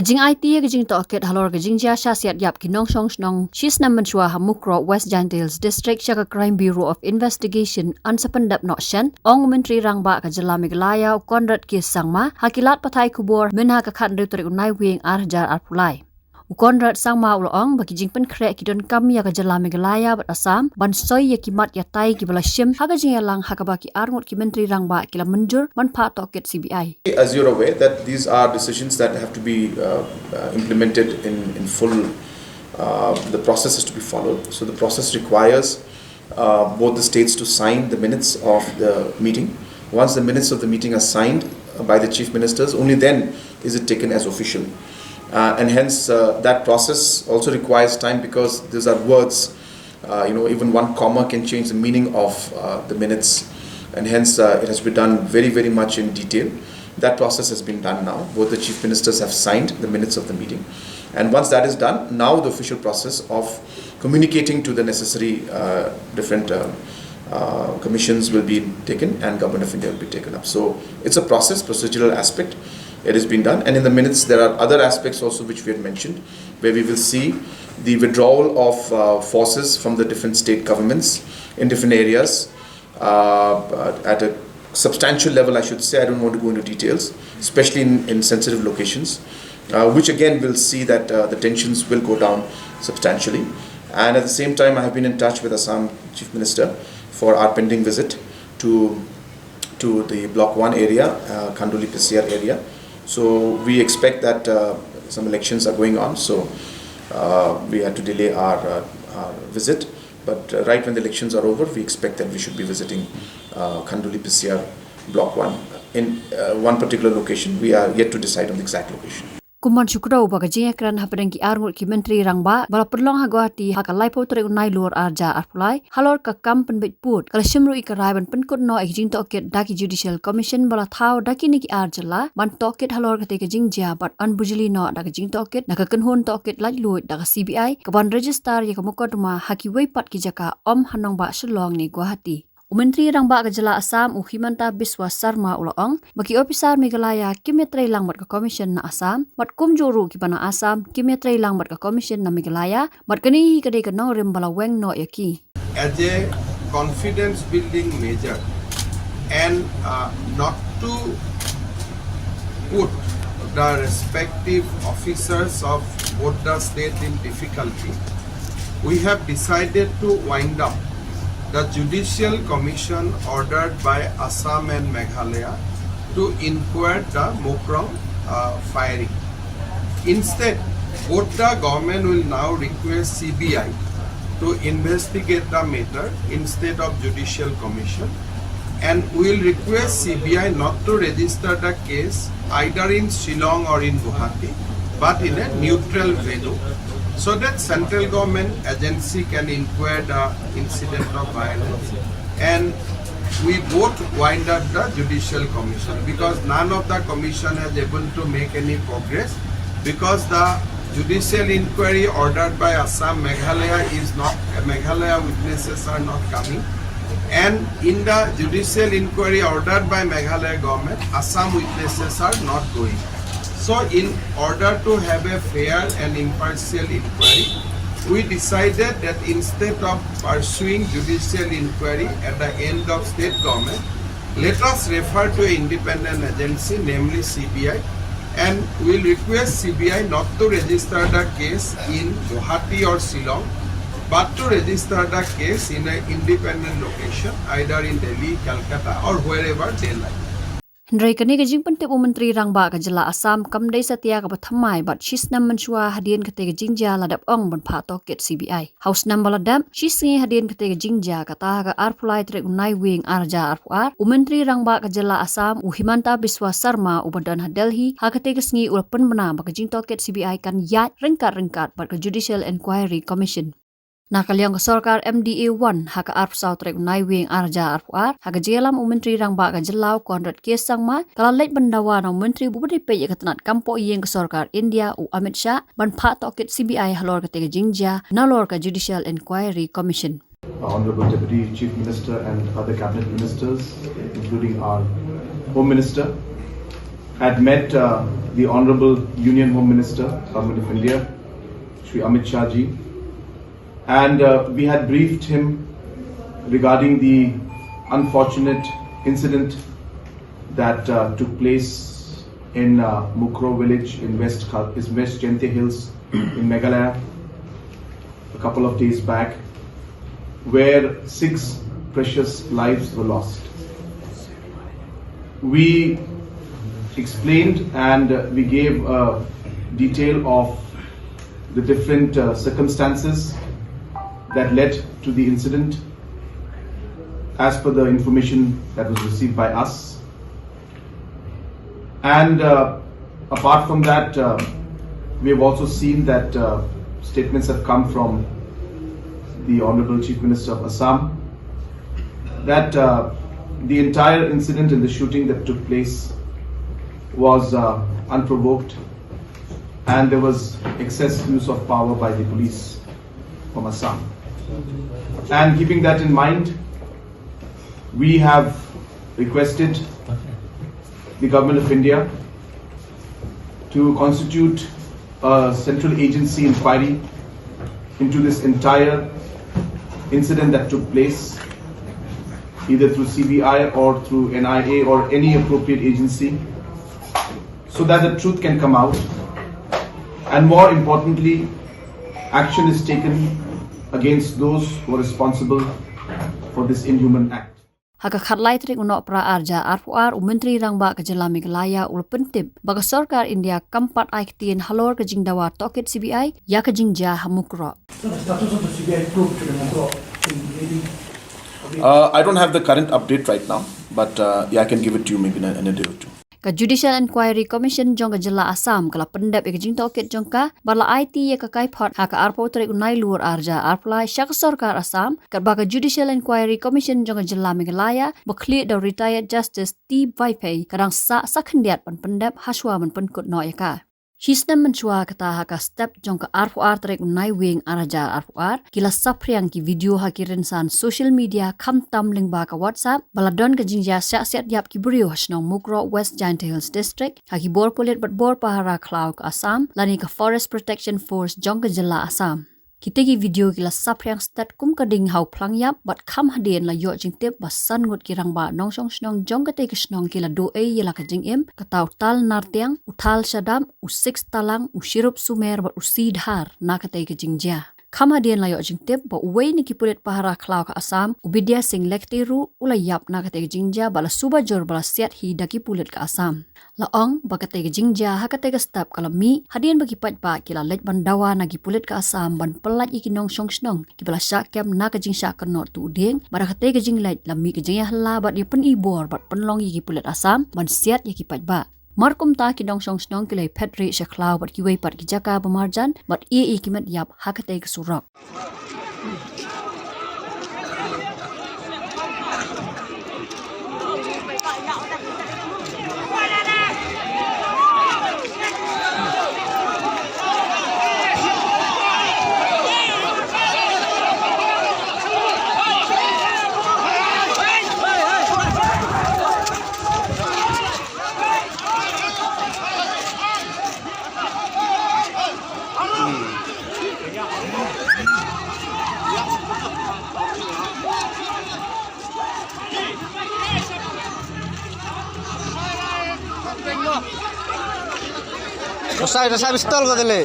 Kajing IT kajing Tohkit halor kajing Jingjia Shah Siat yap kinong shong shnong shis naman shua ha Mukroh West Giant District Shaka Crime Bureau of Investigation ansapandap nokshan ong menteri rangba kajala Meghalaya konrad kis sangma hakilat patai kubor menha kakhan reutorik unai wing arjar arpulai. Konrad sangma ulong bagi jingpen krek kidon kami ya kajala Meghalaya bat Assam ban soy ya kimat ya tai ki balashim haga jingalang hakabaki arngut ki menteri rangba kila menjur man pa Tohkit CBI. As you're aware that these are decisions that have to be implemented in full, the process has to be followed. So the process requires both the states to sign the minutes of the meeting. Once the minutes of the meeting are signed by the chief ministers, only then is it taken as official. And hence that process also requires time because these are words, even one comma can change the meaning of the minutes, and hence it has been done very much in detail. That process has been done now. Both the chief ministers have signed the minutes of the meeting, and once that is done, now the official process of communicating to the necessary different commissions will be taken and Government of India will be taken up. So it's a process, procedural aspect. It has been done, and in the minutes there are other aspects also which we had mentioned, where we will see the withdrawal of forces from the different state governments in different areas at a substantial level, I should say. I don't want to go into details, especially in sensitive locations, which again will see that the tensions will go down substantially. And at the same time, I have been in touch with Assam Chief Minister for our pending visit to the Block 1 area, Khanduli PCR area. So we expect that some elections are going on, so we had to delay our visit. But right when the elections are over, we expect that we should be visiting Khanduli PCR Block 1 in one particular location. We are yet to decide on the exact location. Kumon Mukroh baga jingakran hapadang ki arngut ki menteri rangba bala perlong hagwati haka laipo tori unai luar arja arpulai halor ka kam penbit put kala shimru ikarai ban penkut no ekjing Tohkit daki judicial commission bala thau daki niki arjala ban Tohkit halor kate ka Jingjia bat unbujili no daka jing Tohkit naka kenhun Tohkit laj luit daka CBI kaban register ya ka mukaduma haki weipat ki jaka om hanong ba Shillong ni Guwahati. Menteri rangba kajala Assam Himanta Biswa Sarma ulong bagi opisar Meghalaya kimetrei lang mat ka commission na Assam mat kumjuru ki bana Assam kimetrei lang mat ka commission na Meghalaya mat kani kadai ka no rimbala weng no yaki. As a confidence building measure and not to put the respective officers of both the state in difficulty, we have decided to wind up the Judicial Commission ordered by Assam and Meghalaya to inquire the Mukroh firing. Instead, both the government will now request CBI to investigate the matter instead of Judicial Commission, and will request CBI not to register the case either in Shillong or in Guwahati, but in a neutral venue, so that central government agency can inquire the incident of violence, and we both wind up the Judicial Commission, because none of the commission has able to make any progress, because the judicial inquiry ordered by Assam Meghalaya is not, Meghalaya witnesses are not coming, and in the judicial inquiry ordered by Meghalaya government, Assam witnesses are not going. So in order to have a fair and impartial inquiry, we decided that instead of pursuing judicial inquiry at the end of state government, let us refer to an independent agency, namely CBI, and we'll request CBI not to register the case in Guwahati or Shillong, but to register the case in an independent location, either in Delhi, Calcutta or wherever they like. Hendrai kani ka jing pentep menteri rangba kajala Assam kamdai satia ka pathamai bat shis nam menshua hadian kate ka Jingjia ladap ong ban pha Tohkit CBI. House nam baladap shis ngi hadian kate ka Jingjia kata ka arpulai trek unai wing arja arpuar menteri rangba kajala Assam Himanta Biswa Sarma ubadan ha Delhi ha kate ka sngi ulapan bana ba ka jing Tohkit CBI kan yat rengkat bat ka Judicial Inquiry Commission. Nakaliang Sorkar MDA 1 haka arp sau trek unai wing arja arpuar haka jelam menteri rangba ka jelau konrad kes sangma kala leit bandawa na menteri bubudi pe katanat kampo yeng Sorkar India u Amit Shah ban pha Tohkit CBI halor ka Jingjia nalor ka Judicial Inquiry Commission. Honorable Deputy Chief Minister and other cabinet ministers, including our Home Minister, had met the Honorable Union Home Minister, Government of India, Shri Amit Shah ji, and we had briefed him regarding the unfortunate incident that took place in Mukroh village in West Jingjia Hills in Meghalaya a couple of days back, where 6 precious lives were lost. We explained and we gave a detail of the different circumstances that led to the incident as per the information that was received by us. And apart from that, we have also seen that statements have come from the Honorable Chief Minister of Assam that the entire incident in the shooting that took place was unprovoked, and there was excess use of power by the police from Assam. And keeping that in mind, we have requested the Government of India to constitute a central agency inquiry into this entire incident that took place, either through CBI or through NIA or any appropriate agency, so that the truth can come out, and more importantly, action is taken against those who are responsible for this inhuman act. Haka khatlai trik unok pra arja arpuar Menteri Rangba ke Jela Meghalaya ul pentip baga Sarkar India kampat aiktien halor ke Jingdawa Tohkit CBI ya ke Jingjia Mukroh. The status of the CBI probe to the Mukroh. I don't have the current update right now, but yeah, I can give it to you maybe in a day or two. Ka Judicial Inquiry Commission jong ka Jela Assam kala pendap ke Jing Tohkit jong ka bala IT ya ka kai pot haka arpo trik unai luar arja arplai syak Sarkar Assam ka baga Judicial Inquiry Commission jong ka Jela Meghalaya bekli da retired Justice T. Vaipai kadang sakhendiat pan pendap haswa man penkut no ya ka. Hisnam menchua kata haka step jong ka arpuar trik unai wing arja arpuar kila sapriang ki video hakirin san social media kam tam ling ba ka WhatsApp baladon ka Jingjia Siat yap ki brio hasnong Mukroh West Jingjia Hills District haki bor polit bat bor pahara klau ka Assam lani ka Forest Protection Force jong ka Jela Assam. Kita ki video kila sapriang stat kum ka ding hau plang yap bat kam hadien la yo jing tip basan ngut kirang ba nong song snong jong ka te ka snong kila do e yela ka jing im ka tau tal nartiang utal shadam u6 talang usirup sumer bat usidhar na ka te ka Jingjia. Kam hadien la yo jing tip ba uwei ni ki pulit pahara klau ka Assam ubidya sing lektiru ulayap na ka te ka Jingjia bala suba jor bala Siat hi daki pulit ka Assam. Laong baka te ka Jingjia haka te ka step kalami hadien bagi pat ba kila lej bandawa na gipulit ka Assam ban pelat ikinong song snong kibala syak kem na ka Jing syak kanot tu uding bara ka te ka Jing lej lami ka Jing hala bat di pen ibor bat penlong gipulit Assam ban Siat ya kipat ba. Markum ta kinong song snong kilai petri syaklau bat kiwei pat kijaka pemarjan bat ie kimat yap haka te ka surap. Saya pistol kau tadi.